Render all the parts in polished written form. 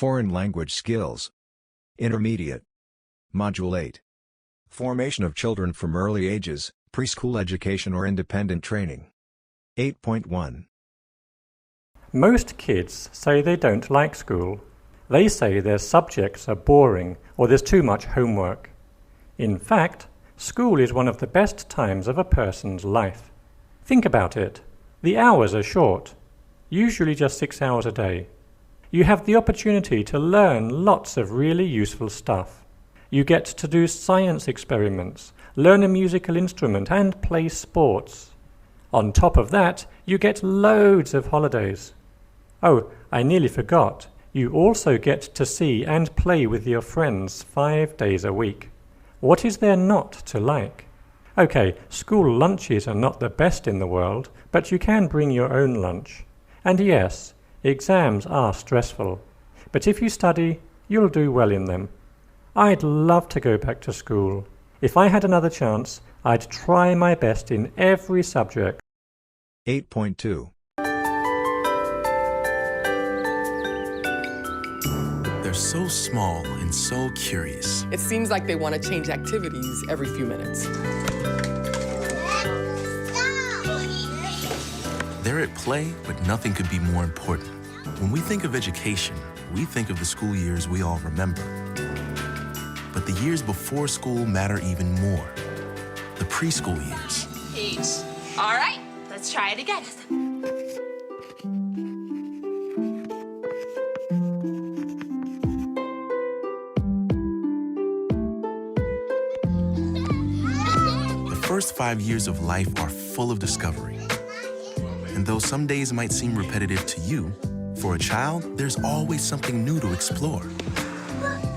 Foreign language skills. Intermediate. Module 8. Formation of children from early ages, preschool education or independent training. 8.1. Most kids say they don't like school. They say their subjects are boring or there's too much homework. In fact, school is one of the best times of a person's life. Think about it. The hours are short, usually just 6 hours a day. You have the opportunity to learn lots of really useful stuff. You get to do science experiments, learn a musical instrument and play sports. On top of that, you get loads of holidays. Oh, I nearly forgot. You also get to see and play with your friends 5 days a week. What is there not to like? Okay, school lunches are not the best in the world, but you can bring your own lunch. And yes, exams are stressful. But if you study, you'll do well in them. I'd love to go back to school. If I had another chance, I'd try my best in every subject. 8.2. They're so small and so curious. It seems like they want to change activities every few minutes. They're at play, but nothing could be more important. When we think of education, we think of the school years we all remember. But the years before school matter even more. The preschool years. H. All right, let's try it again. The first 5 years of life are full of discovery. And though some days might seem repetitive to you, for a child, there's always something new to explore.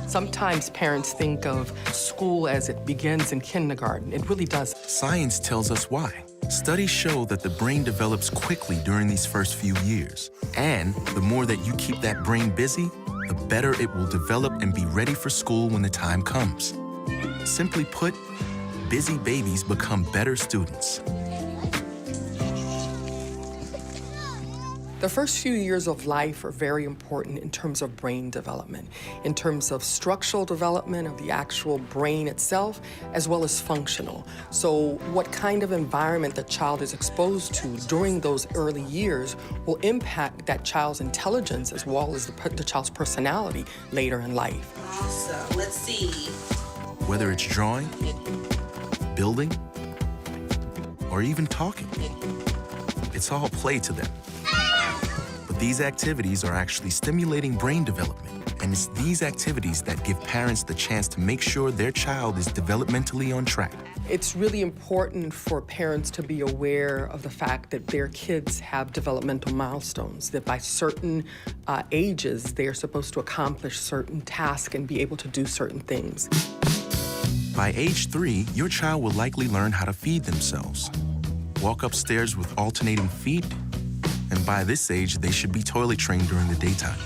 Sometimes parents think of school as it begins in kindergarten. It really does. Science tells us why. Studies show that the brain develops quickly during these first few years. And the more that you keep that brain busy, the better it will develop and be ready for school when the time comes. Simply put, busy babies become better students. The first few years of life are very important in terms of brain development, in terms of structural development of the actual brain itself, as well as functional. So what kind of environment the child is exposed to during those early years will impact that child's intelligence as well as the child's personality later in life. Awesome. Let's see. Whether it's drawing, building, or even talking, it's all play to them. These activities are actually stimulating brain development, and it's these activities that give parents the chance to make sure their child is developmentally on track. It's really important for parents to be aware of the fact that their kids have developmental milestones, that by certain ages, they are supposed to accomplish certain tasks and be able to do certain things. By age 3, your child will likely learn how to feed themselves, walk upstairs with alternating feet, and by this age, they should be toilet trained during the daytime.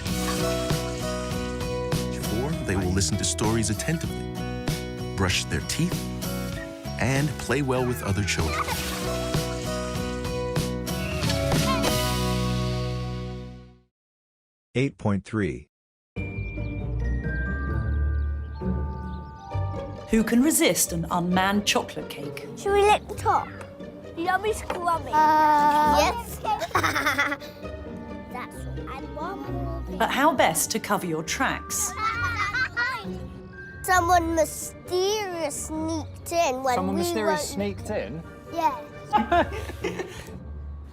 4, they will listen to stories attentively, brush their teeth, and play well with other children. (8.3) Who can resist an unmanned chocolate cake? Should we lick the top? Yummy scrummy. Yes. That's and one more. But how best to cover your tracks? Someone mysterious sneaked in when Someone we mysterious weren't... sneaked in? Yeah.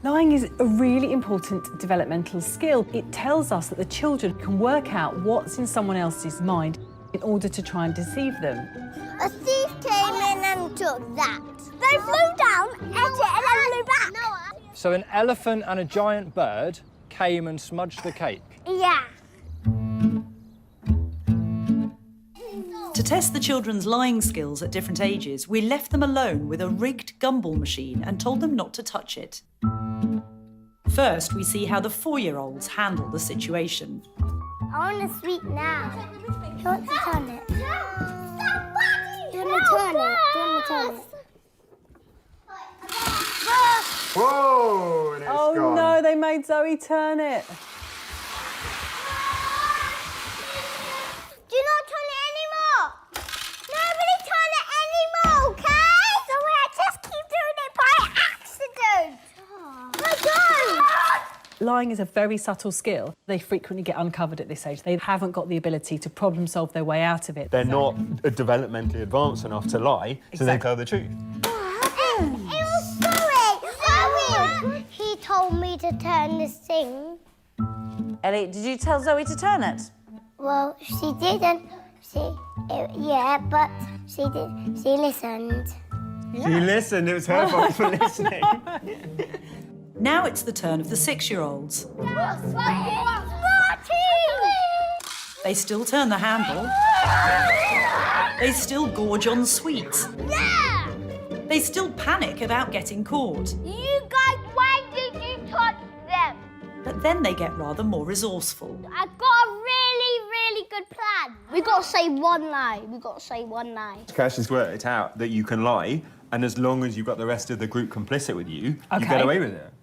Lying is a really important developmental skill. It tells us that the children can work out what's in someone else's mind in order to try and deceive them. A thief came in and took that. They flew down, ate it, and then flew back. So an elephant and a giant bird came and smudged the cake? Yeah. To test the children's lying skills at different ages, we left them alone with a rigged gumball machine and told them not to touch it. First, we see how the 4-year-olds handle the situation. I want a sweet now. Who wants to turn it? Do you want to turn it? Do you want to turn it? Whoa! And it's Oh gone. no, they made Zoe turn it. Lying is a very subtle skill. They frequently get uncovered at this age. They haven't got the ability to problem solve their way out of it. They're not developmentally advanced enough to lie, so they tell the truth. It was so weird. He told me to turn this thing. Ellie, did you tell Zoe to turn it? Well, she didn't. But she did. She listened. She listened, it was her fault for listening. Now it's the turn of the 6-year-olds. They still turn the handle. They still gorge on sweets. Yeah! They still panic about getting caught. You guys, why did you touch them? But then they get rather more resourceful. I've got a really good plan. We got to say one lie. Cash has worked out that you can lie, and as long as you've got the rest of the group complicit with you, you get away with it.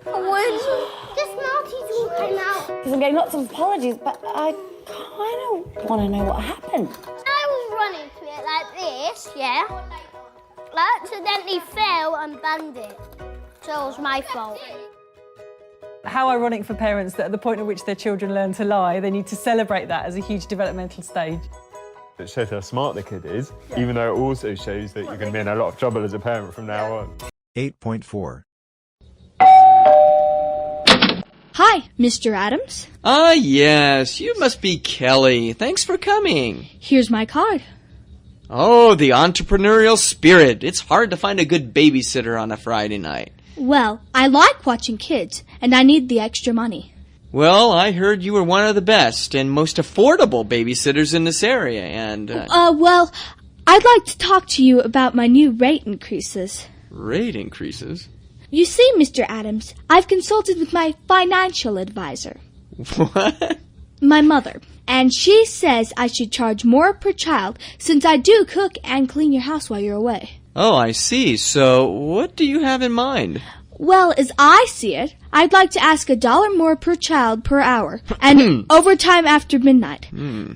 When the Smarties all came out. Because I'm getting lots of apologies, but I kind of want to know what happened. I was running to it like this, yeah. I accidentally fell and banged it. So it was my fault. How ironic for parents that at the point at which their children learn to lie, they need to celebrate that as a huge developmental stage. It shows how smart the kid is, even though it also shows that you're going to be in a lot of trouble as a parent from now on. 8.4. Hi, Mr. Adams. Ah, yes. You must be Kelly. Thanks for coming. Here's my card. Oh, the entrepreneurial spirit. It's hard to find a good babysitter on a Friday night. Well, I like watching kids, and I need the extra money. Well, I heard you were one of the best and most affordable babysitters in this area, and... Well, I'd like to talk to you about my new rate increases. Rate increases? You see, Mr. Adams, I've consulted with my financial advisor. What? My mother. And she says I should charge more per child since I do cook and clean your house while you're away. Oh, I see. So, what do you have in mind? Well, as I see it, I'd like to ask $1 more per child per hour, and overtime after midnight.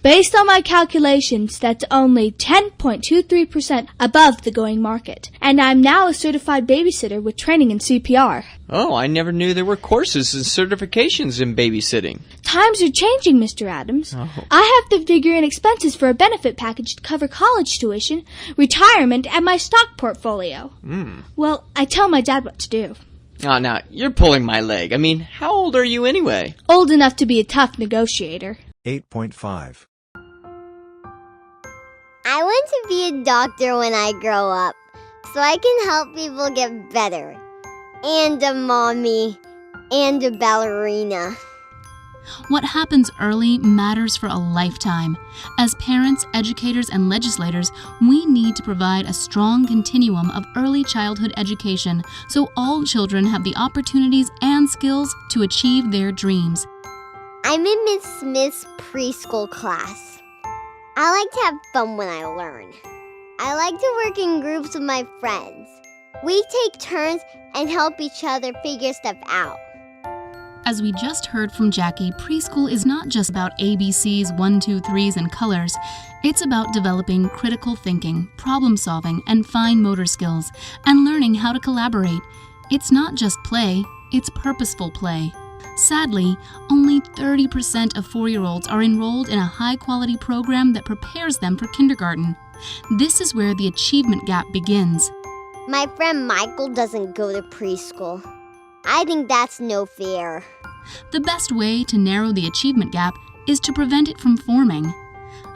Based on my calculations, that's only 10.23% above the going market, and I'm now a certified babysitter with training in CPR. Oh, I never knew there were courses and certifications in babysitting. Times are changing, Mr. Adams. Oh. I have to figure in expenses for a benefit package to cover college tuition, retirement, and my stock portfolio. Well, I tell my dad what to do. Oh, now, you're pulling my leg. I mean, how old are you anyway? Old enough to be a tough negotiator. 8.5. I want to be a doctor when I grow up, so I can help people get better. And a mommy. And a ballerina. What happens early matters for a lifetime. As parents, educators, and legislators, we need to provide a strong continuum of early childhood education so all children have the opportunities and skills to achieve their dreams. I'm in Miss Smith's preschool class. I like to have fun when I learn. I like to work in groups with my friends. We take turns and help each other figure stuff out. As we just heard from Jackie, preschool is not just about ABCs, 1, 2, 3s, and colors. It's about developing critical thinking, problem solving, and fine motor skills, and learning how to collaborate. It's not just play, it's purposeful play. Sadly, only 30% of 4-year-olds are enrolled in a high-quality program that prepares them for kindergarten. This is where the achievement gap begins. My friend Michael doesn't go to preschool. I think that's no fair. The best way to narrow the achievement gap is to prevent it from forming.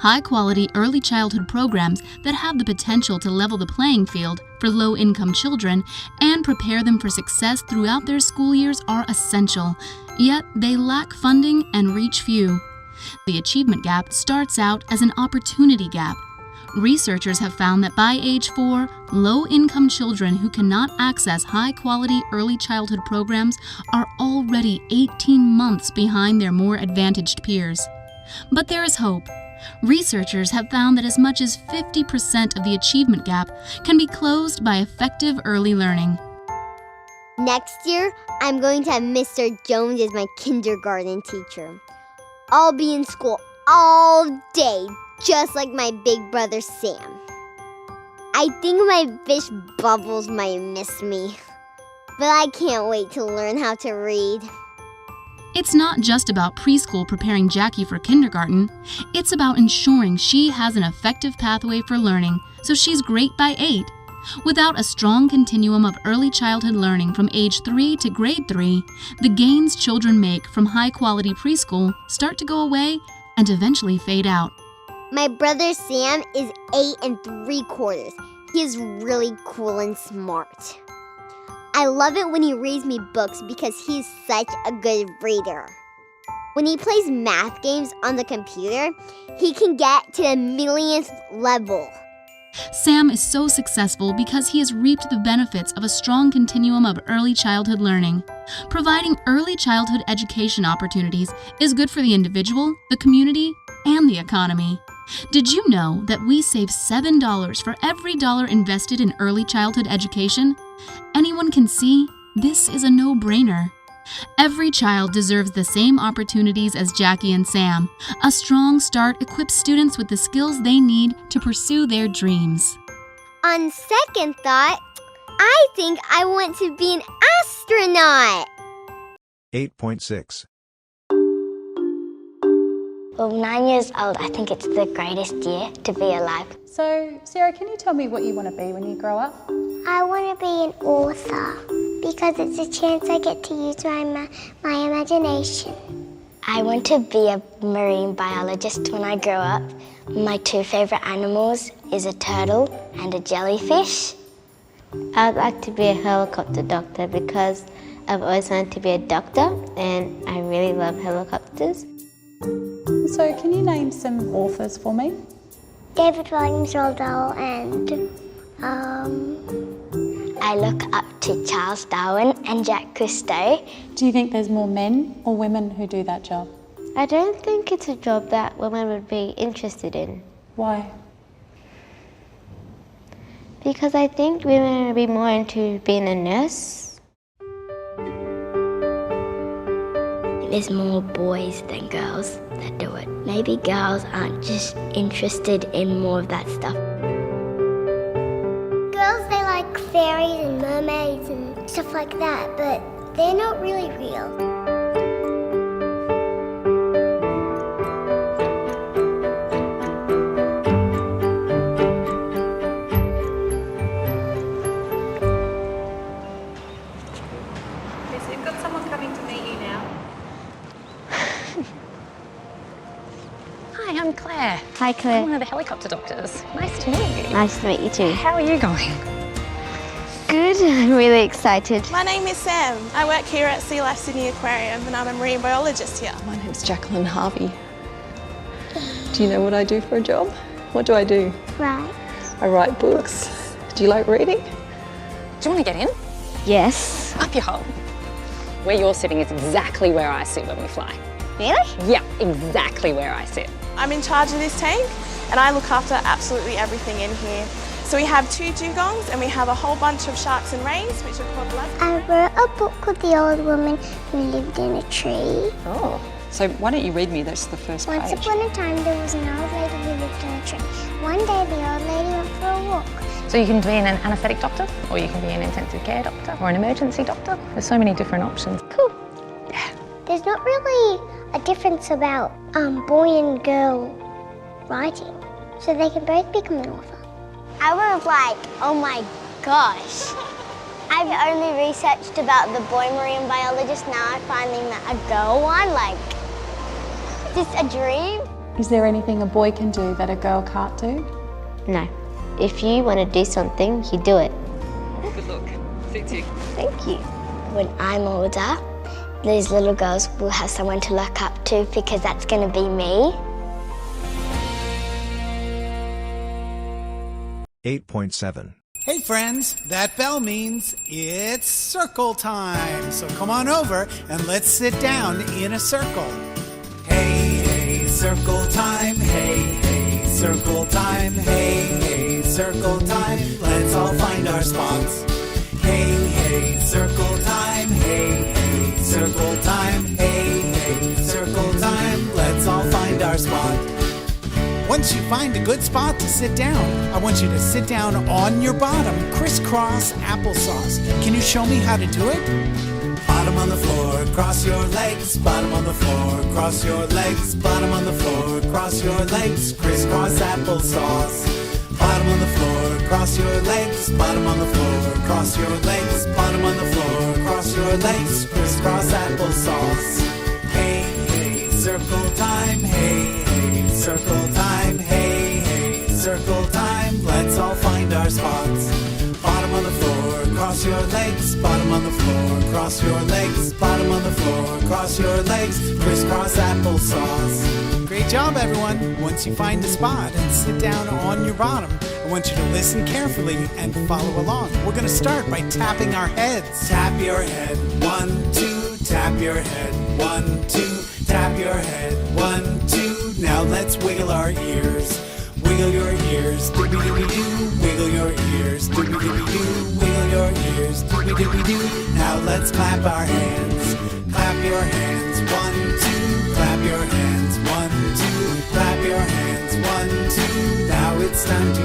High-quality early childhood programs that have the potential to level the playing field for low-income children and prepare them for success throughout their school years are essential, yet they lack funding and reach few. The achievement gap starts out as an opportunity gap. Researchers have found that by age 4, low-income children who cannot access high-quality early childhood programs are already 18 months behind their more advantaged peers. But there is hope. Researchers have found that as much as 50% of the achievement gap can be closed by effective early learning. Next year, I'm going to have Mr. Jones as my kindergarten teacher. I'll be in school all day, just like my big brother Sam. I think my fish Bubbles might miss me, but I can't wait to learn how to read. It's not just about preschool preparing Jackie for kindergarten. It's about ensuring she has an effective pathway for learning so she's great by 8. Without a strong continuum of early childhood learning from age 3 to grade 3, the gains children make from high-quality preschool start to go away and eventually fade out. My brother Sam is 8 3/4. He is really cool and smart. I love it when he reads me books because he's such a good reader. When he plays math games on the computer, he can get to the millionth level. Sam is so successful because he has reaped the benefits of a strong continuum of early childhood learning. Providing early childhood education opportunities is good for the individual, the community, and the economy. Did you know that we save $7 for every dollar invested in early childhood education? Anyone can see this is a no-brainer. Every child deserves the same opportunities as Jackie and Sam. A strong start equips students with the skills they need to pursue their dreams. On second thought, I think I want to be an astronaut. 8.6. Well, 9 years old, I think it's the greatest year to be alive. So, Sarah, can you tell me what you want to be when you grow up? I want to be an author because it's a chance I get to use my imagination. I want to be a marine biologist when I grow up. My 2 favorite animals is a turtle and a jellyfish. I'd like to be a helicopter doctor because I've always wanted to be a doctor and I really love helicopters. So can you name some authors for me? David Williams Roldell and I look up to Charles Darwin and Jacques Cousteau. Do you think there's more men or women who do that job? I don't think it's a job that women would be interested in. Why? Because I think women would be more into being a nurse. There's more boys than girls that do it. Maybe girls aren't just interested in more of that stuff. Girls, they like fairies and mermaids and stuff like that, but they're not really real. You've got someone coming to meet you now. Hi, I'm Claire. Hi, Claire. I'm one of the helicopter doctors. Nice to meet you. Nice to meet you too. How are you going? Good. I'm really excited. My name is Sam. I work here at Sea Life Sydney Aquarium and I'm a marine biologist here. My name's Jacqueline Harvey. Do you know what I do for a job? What do I do? Right. I write books. Do you like reading? Do you want to get in? Yes. Up your hole. Where you're sitting is exactly where I sit when we fly. Really? Yeah, exactly where I sit. I'm in charge of this tank and I look after absolutely everything in here. So we have 2 dugongs and we have a whole bunch of sharks and rays, which are called blood. I wrote a book called The Old Woman Who Lived in a Tree. Oh. So why don't you read me this, the first page? Once upon a time, there was an old lady who lived in a tree. One day, the old lady went for a walk. So you can be an anaesthetic doctor, or you can be an intensive care doctor, or an emergency doctor. There's so many different options. Cool. Yeah. There's not really a difference about boy and girl writing, so they can both become an author. I was like, oh my gosh. I've only researched about the boy marine biologist, now I'm finding that a girl one, like, is this a dream? Is there anything a boy can do that a girl can't do? No. If you want to do something, you do it. Good look. Suits you. Thank you. When I'm older, these little girls will have someone to look up to because that's going to be me. 8.7. Hey friends, that bell means it's circle time. So come on over and let's sit down in a circle. Hey, hey, circle time. Hey, hey, circle time. Hey, hey, circle time. Let's all find our spots. Hey, hey, circle time. Hey, hey, circle time. Hey, hey, circle time. Let's all find our spot. Once you find a good spot to sit down, I want you to sit down on your bottom, crisscross applesauce. Can you show me how to do it? Bottom on the floor, cross your legs, bottom on the floor. Cross your legs, bottom on the floor. Cross your legs, crisscross applesauce. Bottom on the floor, cross your legs, bottom on the floor. Cross your legs, bottom on the floor. Cross your legs, crisscross applesauce. Hey, hey, circle time. Hey, hey, circle time. Hey, hey, circle time. Let's all find our spots. Bottom on the floor, cross your legs, bottom on the floor. Cross your legs, bottom on the floor. Cross your legs, crisscross applesauce. Great job, everyone. Once you find a spot and sit down on your bottom, I want you to listen carefully and follow along. We're going to start by tapping our heads. Tap your head, 1, 2. Tap your head, 1, 2. Tap your head, 1, 2. Now let's wiggle our ears. Wiggle your ears, dooby-dooby-doo. Wiggle your ears, dooby-dooby-doo. Wiggle your ears, dooby-dooby-doo. Now let's clap our hands. Clap your hands, 1, 2. Clap your hands, 1, 2. Clap your hands, 1, 2. Now it's time to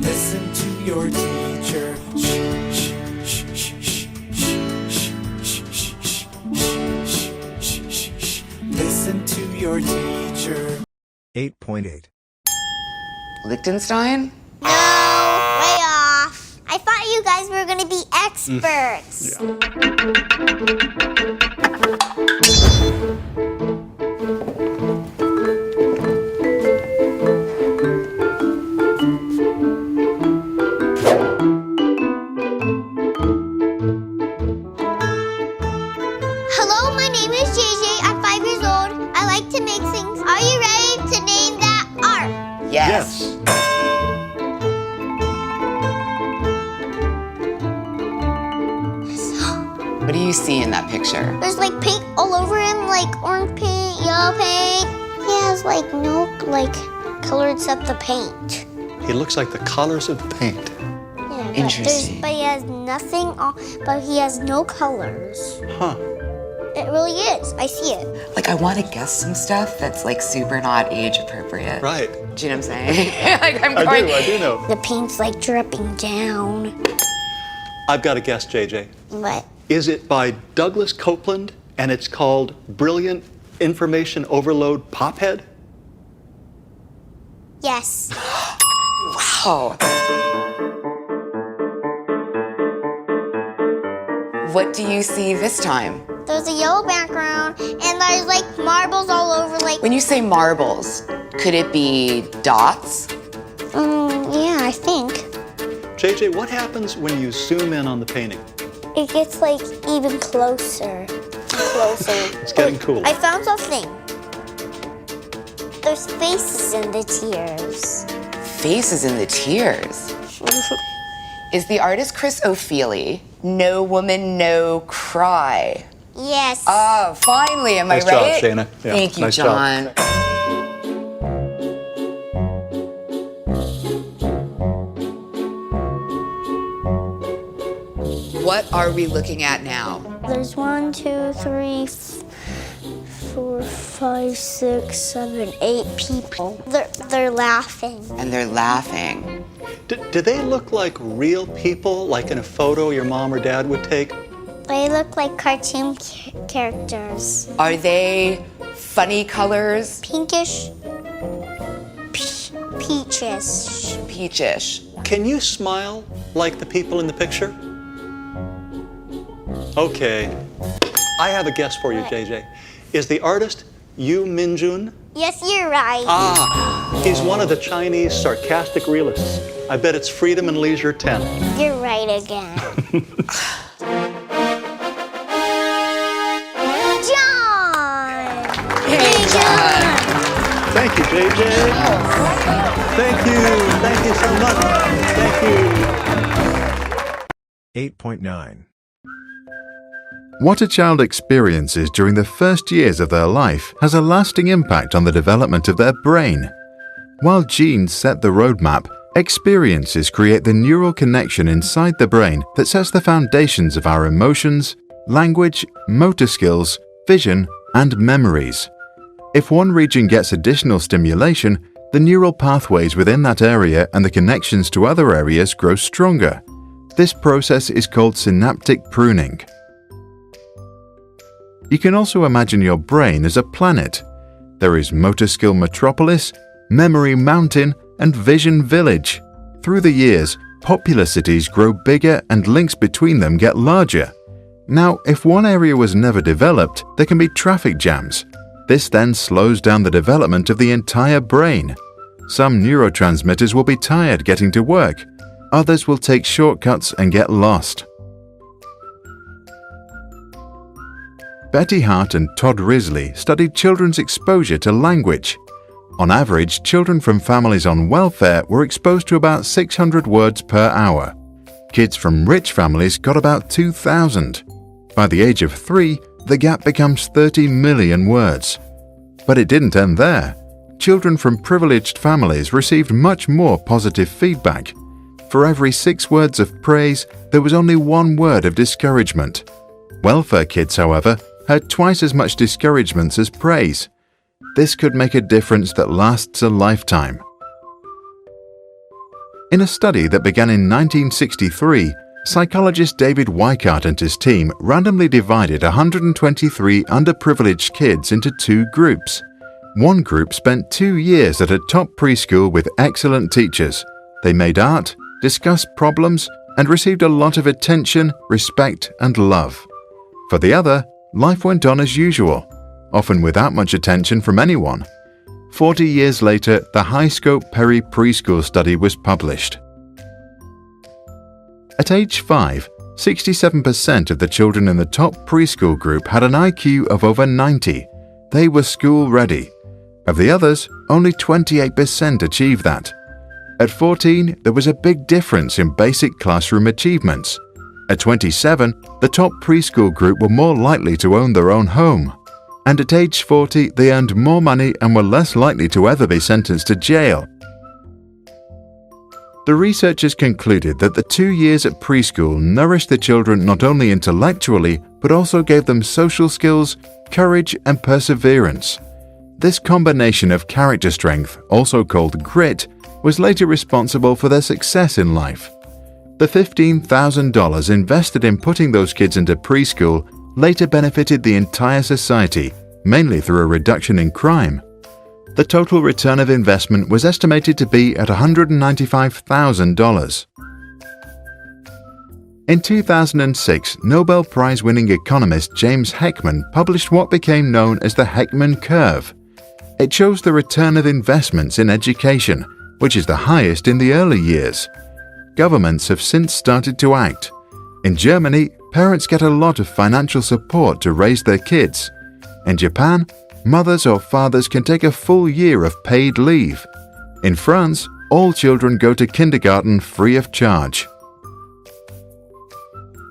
listen to your teacher. Listen to your teacher. 8.8. Liechtenstein? No, way off. I thought you guys were going to be experts. Hello, my name is JJ. I'm 5 years old. I like to make things. Are you ready to name that art? Yes. What do you see in that picture? There's like paint all over him, like orange paint, yellow paint. He has like no color except the paint. He looks like the colors of the paint. Yeah, Interesting. But he has nothing on, but he has no colors. Huh. It really is. I see it. Like, I want to guess some stuff that's like super not age appropriate. Right. Do you know what I'm saying? Like, I'm I going. do know. The paint's like dripping down. I've got a guess, JJ. What? Is it by Douglas Copeland and it's called Brilliant Information Overload Pophead? Yes. Wow. What do you see this time? There's a yellow background and there's like marbles all over. Like. When you say marbles, could it be dots? Yeah, I think. JJ, what happens when you zoom in on the painting? It gets like even closer. Closer. It's getting cool. I found something. There's faces in the tears. Faces in the tears? Is the artist Chris O'Feely? No woman, no cry. Yes. Oh, finally, am Nice I right? job, Shayna. Yeah, Thank you, nice John. job. What are we looking at now? There's 1, 2, 3, 4, 5, 6, 7, 8 people. They're laughing. And they're laughing. Do they look like real people, like in a photo your mom or dad would take? They look like cartoon characters. Are they funny colors? Pinkish. Peachish. Peachish. Can you smile like the people in the picture? Okay. I have a guess for you, JJ. Is the artist Yu Minjun? Yes, you're right. Ah, he's one of the Chinese sarcastic realists. I bet it's Freedom and Leisure 10. You're right again. John! Hey, John! Thank you, JJ. Thank you. Thank you so much. Thank you. 8.9. What a child experiences during the first years of their life has a lasting impact on the development of their brain. While genes set the roadmap, experiences create the neural connection inside the brain that sets the foundations of our emotions, language, motor skills, vision, and memories. If one region gets additional stimulation, the neural pathways within that area and the connections to other areas grow stronger. This process is called synaptic pruning. You can also imagine your brain as a planet. There is motor skill metropolis, memory mountain, and vision village. Through the years, popular cities grow bigger and links between them get larger. Now, if one area was never developed, there can be traffic jams. This then slows down the development of the entire brain. Some neurotransmitters will be tired getting to work. Others will take shortcuts and get lost. Betty Hart and Todd Risley studied children's exposure to language. On average, children from families on welfare were exposed to about 600 words per hour. Kids from rich families got about 2,000. By the age of 3, the gap becomes 30 million words. But it didn't end there. Children from privileged families received much more positive feedback. For every 6 words of praise, there was only 1 word of discouragement. Welfare kids, however, had twice as much discouragements as praise. This could make a difference that lasts a lifetime. In a study that began in 1963, psychologist David Weikart and his team randomly divided 123 underprivileged kids into 2 groups. One group spent 2 years at a top preschool with excellent teachers. They made art, discussed problems, and received a lot of attention, respect, and love. For the other, life went on as usual, often without much attention from anyone. 40 years later, the high-scope Perry preschool study was published. At age 5, 67% of the children in the top preschool group had an IQ of over 90. They were school-ready. Of the others, only 28% achieved that. At 14, there was a big difference in basic classroom achievements. At 27, the top preschool group were more likely to own their own home. And at age 40, they earned more money and were less likely to ever be sentenced to jail. The researchers concluded that the 2 years at preschool nourished the children not only intellectually, but also gave them social skills, courage, and perseverance. This combination of character strength, also called grit, was later responsible for their success in life. The $15,000 invested in putting those kids into preschool later benefited the entire society, mainly through a reduction in crime. The total return of investment was estimated to be at $195,000. In 2006, Nobel Prize-winning economist James Heckman published what became known as the Heckman Curve. It shows the return of investments in education, which is the highest in the early years. Governments have since started to act. In Germany, parents get a lot of financial support to raise their kids. In Japan, mothers or fathers can take a full year of paid leave. In France, all children go to kindergarten free of charge.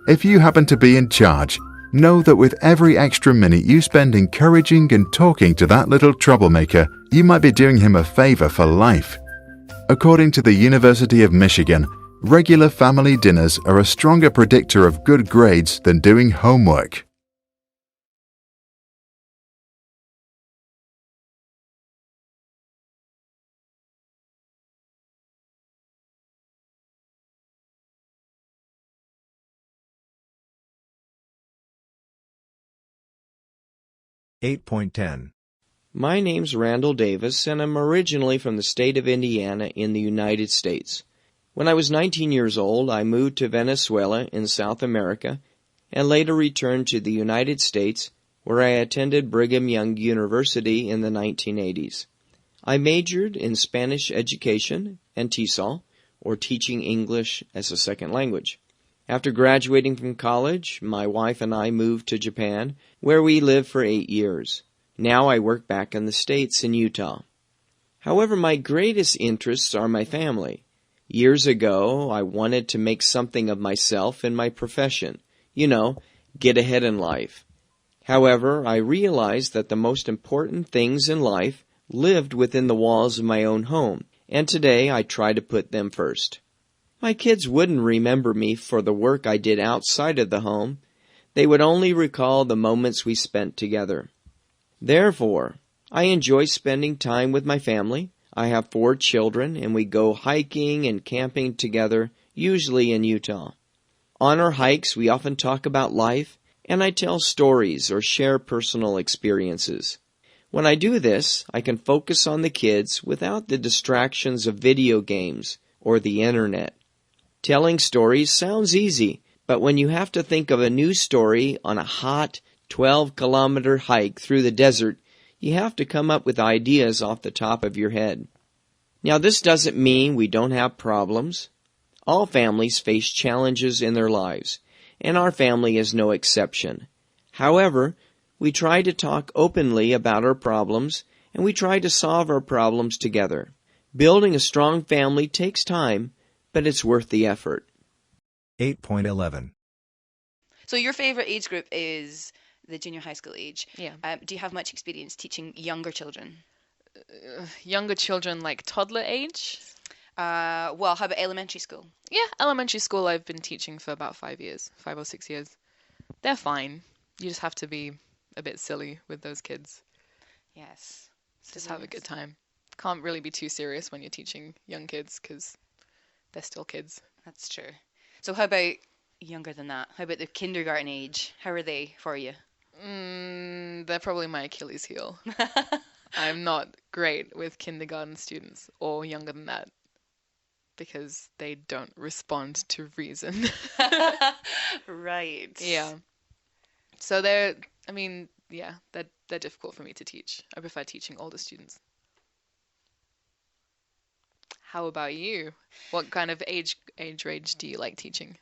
If you happen to be in charge, know that with every extra minute you spend encouraging and talking to that little troublemaker, you might be doing him a favor for life. According to the University of Michigan, regular family dinners are a stronger predictor of good grades than doing homework. (8.10) My name's Randall Davis, and I'm originally from the state of Indiana in the United States. When I was 19 years old, I moved to Venezuela in South America, and later returned to the United States, where I attended Brigham Young University in the 1980s. I majored in Spanish education and TESOL, or teaching English as a second language. After graduating from college, my wife and I moved to Japan, where we lived for 8 years. Now I work back in the States in Utah. However, my greatest interests are my family. Years ago, I wanted to make something of myself in my profession. Get ahead in life. However, I realized that the most important things in life lived within the walls of my own home, and today I try to put them first. My kids wouldn't remember me for the work I did outside of the home. They would only recall the moments we spent together. Therefore, I enjoy spending time with my family. I have 4 children, and we go hiking and camping together, usually in Utah. On our hikes, we often talk about life, and I tell stories or share personal experiences. When I do this, I can focus on the kids without the distractions of video games or the internet. Telling stories sounds easy, but when you have to think of a new story on a hot 12-kilometer hike through the desert, you have to come up with ideas off the top of your head. Now, this doesn't mean we don't have problems. All families face challenges in their lives, and our family is no exception. However, we try to talk openly about our problems, and we try to solve our problems together. Building a strong family takes time, but it's worth the effort. 8.11. So your favorite age group is the junior high school age. Yeah. Do you have much experience teaching younger children? Younger children, like toddler age? Well, how about elementary school? Yeah, elementary school I've been teaching for about 5 or 6 years. They're fine. You just have to be a bit silly with those kids. Yes. Just have a good time. Can't really be too serious when you're teaching young kids because they're still kids. That's true. So how about younger than that? How about the kindergarten age? How are they for you? They're probably my Achilles heel. I'm not great with kindergarten students or younger than that because they don't respond to reason. Right. Yeah. So they're difficult for me to teach. I prefer teaching older students. How about you? What kind of age range do you like teaching?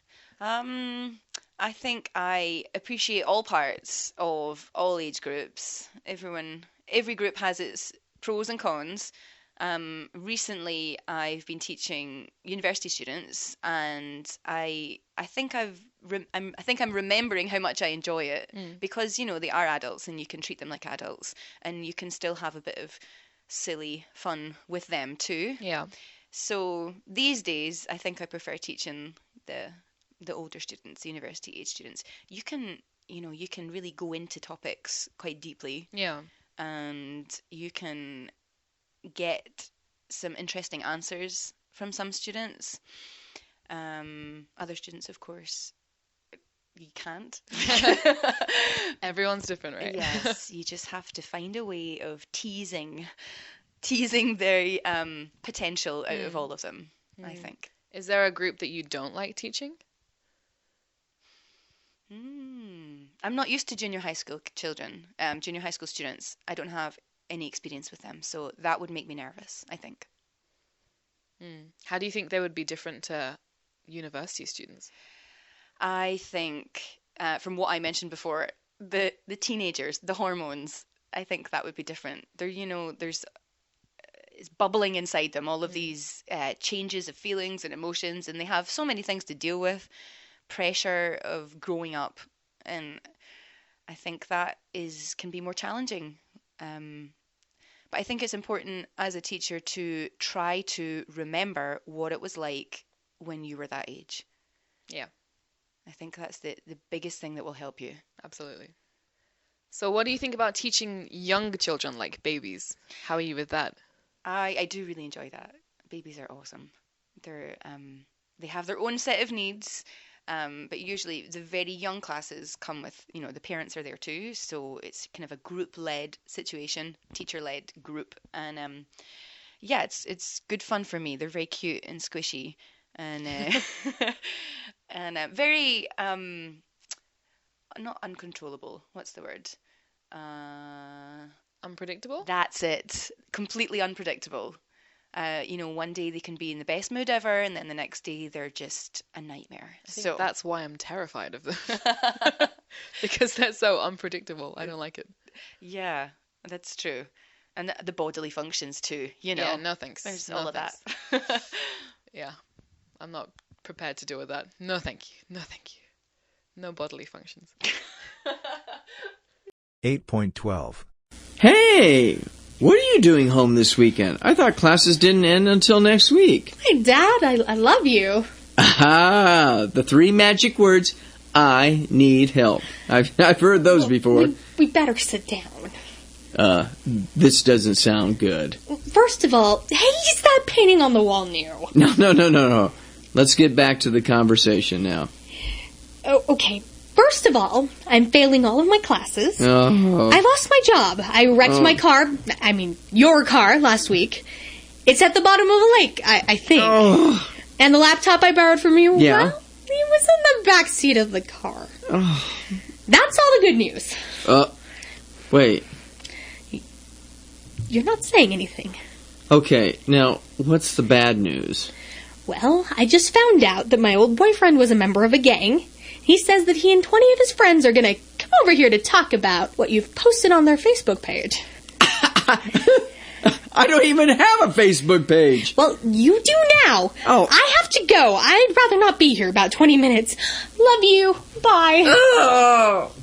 I think I appreciate all parts of all age groups. Every group has its pros and cons. Recently, I've been teaching university students, and I think I'm remembering how much I enjoy it because they are adults, and you can treat them like adults, and you can still have a bit of silly fun with them too. Yeah. So these days, I think I prefer teaching the older students, the university age students. You can really go into topics quite deeply. Yeah. And you can get some interesting answers from some students. Other students, of course, you can't. Everyone's different, right? Yes, you just have to find a way of teasing their potential out of all of them, I think. Is there a group that you don't like teaching? I'm not used to junior high school children, junior high school students. I don't have any experience with them, so that would make me nervous, I think. How do you think they would be different to university students? I think, from what I mentioned before, the teenagers, the hormones, I think that would be different. There's it's bubbling inside them, all of these changes of feelings and emotions, and they have so many things to deal with. Pressure of growing up, and I think that can be more challenging. But I think it's important as a teacher to try to remember what it was like when you were that age. Yeah. I think that's the biggest thing that will help you. Absolutely. So what do you think about teaching young children, like babies? How are you with that? I do really enjoy that. Babies are awesome. They have their own set of needs. But usually the very young classes come with, the parents are there too. So it's kind of a group-led situation, teacher-led group. And it's good fun for me. They're very cute and squishy and and very not uncontrollable. What's the word? Unpredictable? That's it. Completely unpredictable. One day they can be in the best mood ever, and then the next day they're just a nightmare. I think that's why I'm terrified of them. Because they're so unpredictable. I don't like it. Yeah, that's true. And the bodily functions too, Yeah, no thanks. There's no all thanks. of that. Yeah, I'm not prepared to deal with that. No thank you. No thank you. No bodily functions. 8.12. Hey! What are you doing home this weekend? I thought classes didn't end until next week. Hey, Dad, I love you. Aha! The 3 magic words, I need help. I've heard those before. We better sit down. This doesn't sound good. First of all, hey, is that painting on the wall new? No. Let's get back to the conversation now. Oh, okay. First of all, I'm failing all of my classes. Oh. I lost my job. I wrecked my car, your car, last week. It's at the bottom of a lake, I think. Oh. And the laptop I borrowed from you, yeah. well, it was in the back seat of the car. Oh. That's all the good news. Wait. You're not saying anything. Okay, now, what's the bad news? Well, I just found out that my old boyfriend was a member of a gang. He says that he and 20 of his friends are going to come over here to talk about what you've posted on their Facebook page. I don't even have a Facebook page. Well, you do now. Oh. I have to go. I'd rather not be here about 20 minutes. Love you. Bye. Oh.